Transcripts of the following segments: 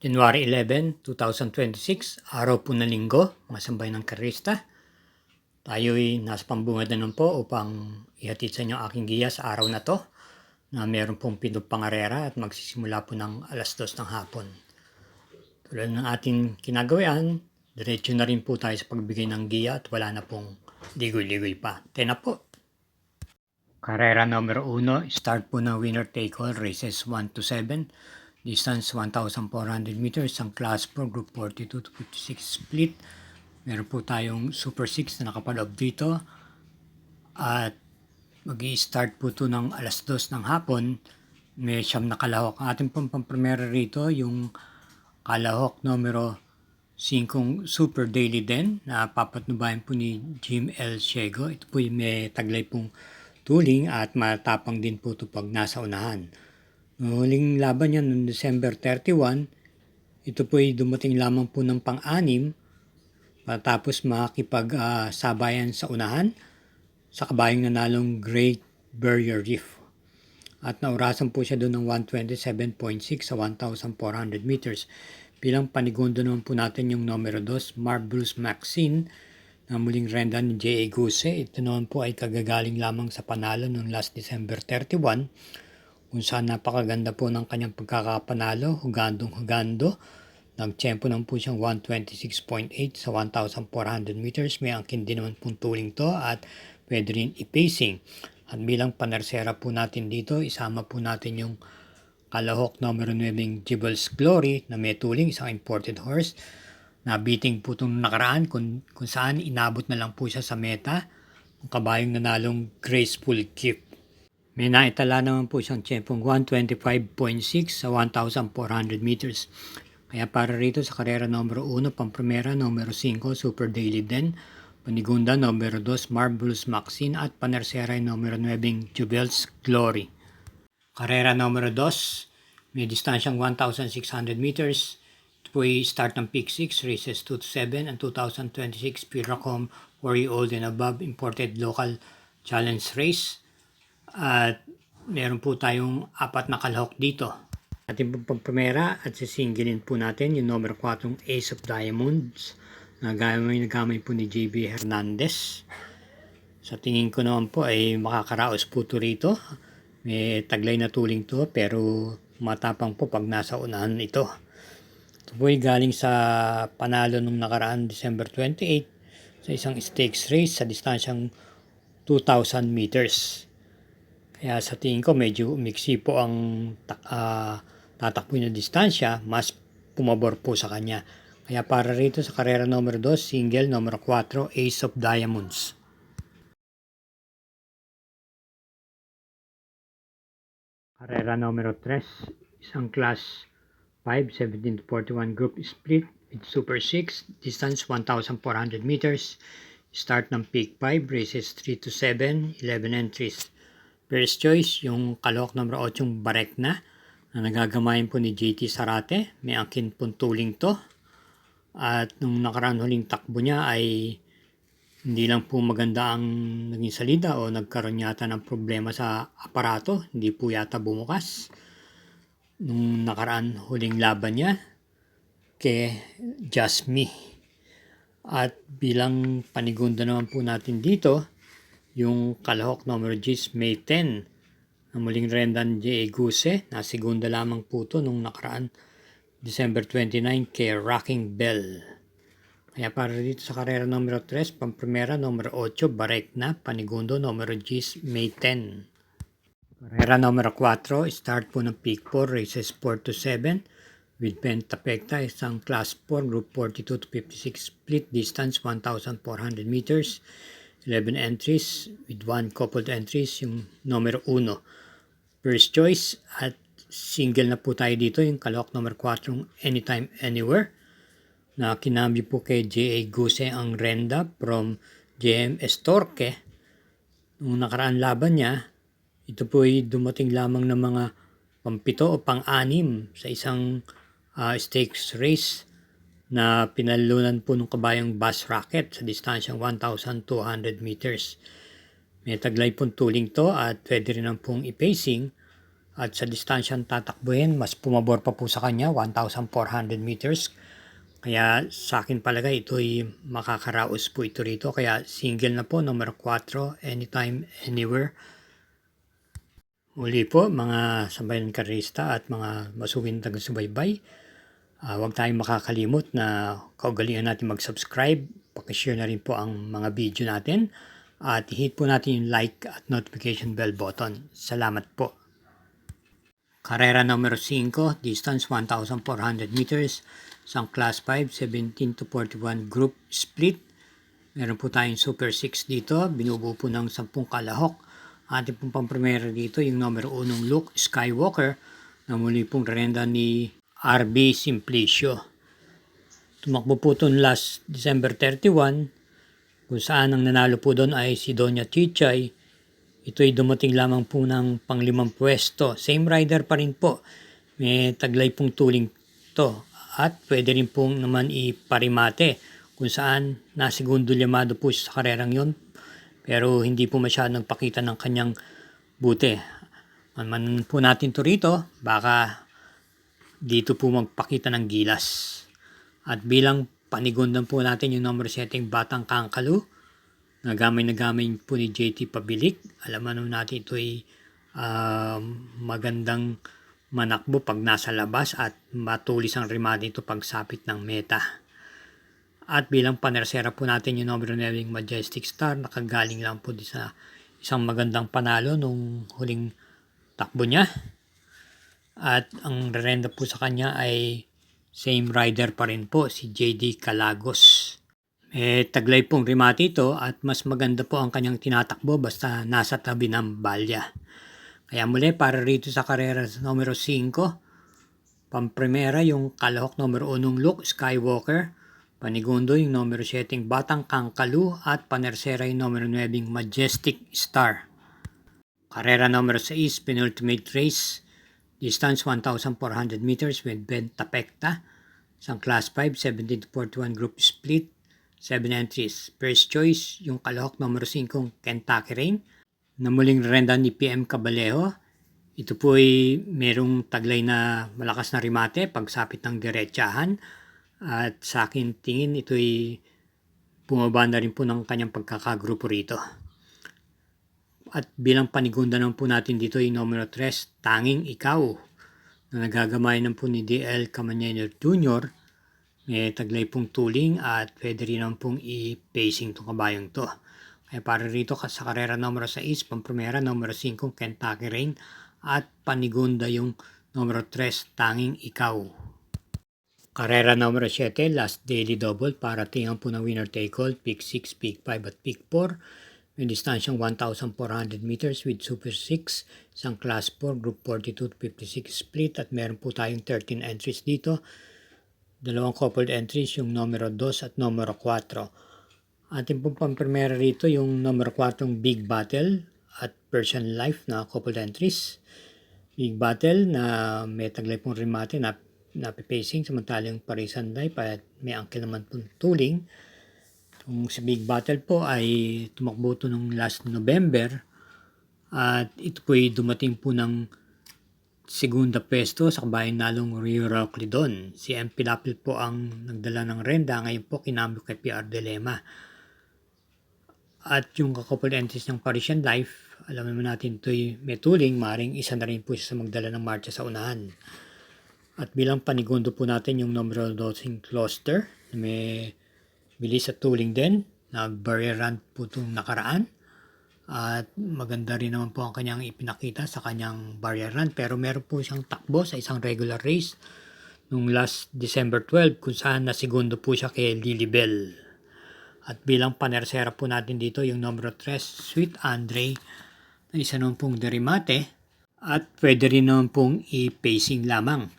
January 11, 2026, araw po na linggo, mga sambay ng karista. Tayo'y nasa pambungad na nun po upang ihatid sa inyo ang aking giya sa araw na to na meron pong pinagpangarera at magsisimula po ng alas 2 ng hapon. Tulad ng ating kinagawian, diretso na rin po tayo sa pagbigay ng giya at wala na pong ligoy-ligoy pa. Tena po. Karera numero 1, start po ng winner take all, races 1 to 7. Distance 1,400 meters, ang class 4, group 42 to 56 split. Meron po tayong Super 6 na nakapaloob dito. At mag-i-start po ito ng alas 2 ng hapon. May siyam na kalahok. Ang ating pampampremera rito, yung kalahok numero 5 Super Daily Den na papatnubayan po ni Jim L. Ciego. Ito po may taglay pong tuling at matapang din po ito pag nasa unahan. Huling laban niya noong December 31, ito po ay dumating lamang po ng pang-anim patapos makikipag-sabayan sa unahan sa kabayong nanalong Great Barrier Reef. At naurasan po siya doon ng 127.6 sa 1,400 meters. Bilang panigundo naman po natin yung numero 2, Marvelous Maxine, na muling renda ni J.A. Guse. Ito naman po ay kagagaling lamang sa panalo noong last December 31. Kung saan napakaganda po ng kanyang pagkakapanalo, hugandong-hugando. Nagtiyempo naman po siyang 126.8 sa 1,400 meters. May angkin din naman pong tuling to at pwede rin i-pacing. At bilang panersera po natin dito, isama po natin yung kalahok numero 9 Jibbles Glory na may tuling, isang imported horse. Nabiting po itong nakaraan kung saan inabot na lang po siya sa meta. Ang kabayong nanalong Graceful Gift. May naitala naman po siyang tiyempong 125.6 sa 1,400 meters. Kaya para rito sa karera numero 1, pampremera numero 5, Super Daily Den, panigunda numero 2, Marvelous Maxine at panersera numero 9, Jubel's Glory. Karera numero 2, may distansyang 1,600 meters. Ito po ay start ng Peak 6, races 2 to 7 and 2026 Piracom Worry Old and Above Imported Local Challenge Race. At meron po tayong 4 na kalahok dito. Ating pagpamera at sisingilin po natin yung numero 4 Ace of Diamonds na nagamay po ni JB Hernandez. Sa tingin ko naman po ay makakaraos po ito rito. May taglay na tuling to pero matapang po pag nasa unahan ito. Ito po ay galing sa panalo nung nakaraan December 28 sa isang stakes race sa distansyang 2,000 meters. Kaya sa tingin ko medyo umiksi po ang tatakbo na distansya, mas pumabor po sa kanya. Kaya para rito sa karera numero 2, single numero 4, Ace of Diamonds. Karera numero 3, isang class 5, 17 to 41 group split with Super 6, distance 1,400 meters. Start ng Peak 5, races 3 to 7, 11 entries. First choice, yung kalahok numero 8, Barekna, na nagagamayin po ni JT Sarate. May angkin pong tuling to. At nung nakaraan huling takbo niya ay hindi lang po maganda ang naging salida o nagkaroon yata ng problema sa aparato. Hindi po yata bumukas. Nung nakaraan huling laban niya kay Just Me. At bilang panigundo naman po natin dito, yung kalahok numero 10, May 10, na muling renda ni J.A. Guse, na segunda lamang po ito nung nakaraan December 29 kay Rocking Bell. Kaya para dito sa karera numero 3, pampremera numero 8, Barekna, panigundo numero 10, May 10. Karera numero 4, start po ng Peak 4, races 4 to 7 with Pentapecta, isang class 4, group 42 to 56 split, distance 1,400 meters. 11 entries with 1 coupled entries, yung numero 1. First choice at single na po tayo dito, yung kalahok numero 4, Anytime Anywhere, na kinambi po kay J.A. Guse ang renda from JM Estorque. Nung nakaraan laban niya, ito po ay dumating lamang ng mga pampito o pang-anim sa isang stakes race na pinalunan po ng kabayang Bus Rocket sa distansyang 1,200 meters. May taglay pong tuling to at pwede rin pong i-pacing. At sa distansyang tatakbuhin, mas pumabor pa po sa kanya, 1,400 meters. Kaya sa akin palagay, ito'y makakaraos po ito rito. Kaya single na po, number 4, anytime, anywhere. Muli po, mga sambayan karista at mga masuging taga-subaybay, huwag tayong makakalimot na kaugalian natin mag-subscribe. Pakishare na rin po ang mga video natin. At hit po natin yung like at notification bell button. Salamat po. Karera numero 5, distance 1,400 meters. Isang class 5, 17 to 41 group split. Meron po tayong Super 6 dito. Binubuo po ng 10 kalahok. Ating pong pampremera dito yung numero 1 Luke Skywalker na muli pong renda ni RB Simplicio. Tumakbo po ito last December 31 kung saan ang nanalo po doon ay si Doña Chichay. Ito'y dumating lamang po ng pang-5 pwesto. Same rider pa rin po. May taglay pong tuling to. At pwede rin pong naman iparimate kung saan nasigundo llamado po sa karerang yon. Pero hindi po masyadong nagpakita ng kanyang buti. Man po natin to rito, baka dito po magpakita ng gilas. At bilang panigundan po natin yung number 7 Batang Kangkalu. Nagamay po ni JT Pabilik. Alam natin ito ay magandang manakbo pag nasa labas at matulis ang remate ito pagsapit ng meta. At bilang panersera po natin yung number 9 Majestic Star. Nakagaling lang po sa isang magandang panalo nung huling takbo niya. At ang rerenda po sa kanya ay same rider pa rin po, si JD Calagos. Taglay pong remate ito at mas maganda po ang kanyang tinatakbo basta nasa tabi ng balya. Kaya muli para rito sa karera numero 5, pampremera yung kalahok numero 1 Luke Skywalker, panigundo yung numero 7 Batang Kangkalu at panersera yung numero 9 Majestic Star. Karera numero 6, penultimate race, distance 1,400 meters with Ben Tapekta, isang class 5, 17 to 41 group split. 7 entries. First choice, yung kalahok numero 5, Kentucky Rain, na muling renda ni PM Cabalejo. Ito po ay merong taglay na malakas na remate pagsapit ng diretsahan. At sa akin tingin, ito ay bumaba na rin po ng kanyang pagkakagrupo rito. At bilang panigunda naman po natin dito yung numero 3, Tanging Ikaw, na nagagamay ng po ni DL Camanero Jr., may taglay pong tuling at pwede rin naman pong i-pacing itong kabayong to. Kaya para rito sa karera numero 6, pampremera numero 5, Kentucky Rain at panigunda yung numero 3, Tanging Ikaw. Karera numero 7, last daily double para tingan po ng winner take all, pick 6, pick 5 at pick 4. May distansyang 1,400 meters with Super 6, isang class 4, group 42 to 56 split at meron po tayong 13 entries dito. Dalawang coupled entries, yung numero 2 at numero 4. Ating pong pampremera rito yung numero 4, Big Battle at Persian Life na coupled entries. Big Battle na may taglay pong remate na pipacing, samantalang Parisan Life at may angkin naman pong tuling. Yung si Big Battle po ay tumakbo ito nung last November at ito po ay dumating po ng segunda pwesto sa kabayang nalong Rio Roclidon. Si MP Lapil po ang nagdala ng renda. Ngayon po kinambyo kay PR Dilema. At yung coupled entries ng Parisian Life, alam naman natin ito'y may tuling. Maring isa na rin po siya sa magdala ng marcha sa unahan. At bilang panigundo po natin yung numero 12 Cluster. May bilis at tuling din. Nag-barrier run po itong nakaraan. At maganda rin naman po ang kanyang ipinakita sa kanyang barrier run. Pero meron po siyang takbo sa isang regular race nung last December 12 kung saan nasigundo po siya kay Lilibel. At bilang panersera po natin dito yung numero 3, Sweet Andre, na isa naman pong derimate at pwede rin naman pong i-pacing lamang.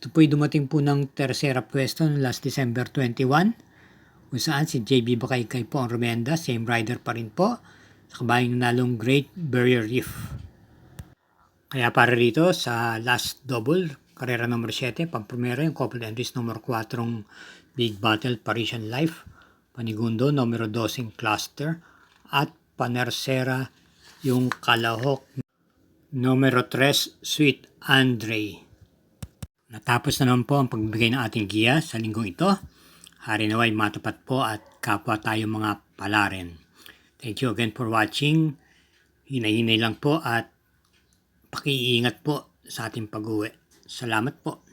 Ito po'y dumating po ng tersera pwesto nung last December 21 kung saan si JB Bakaykay po ang rumenda, same rider pa rin po. Sa kabayang nalong Great Barrier Reef. Kaya para rito sa last double, karera numero 7, pampremera yung coupled entries numero 4, Big Battle Parisian Life, panigundo numero 12 Cluster, at panersera yung kalahok Numero 3, Sweet Andre. Natapos na naman po ang pagbigay ng ating giya sa linggong ito. Hari naway matapat po at kapwa tayo mga palarin. Thank you again for watching. Hinay-hinay lang po at paki-iingat po sa ating pag-uwi. Salamat po.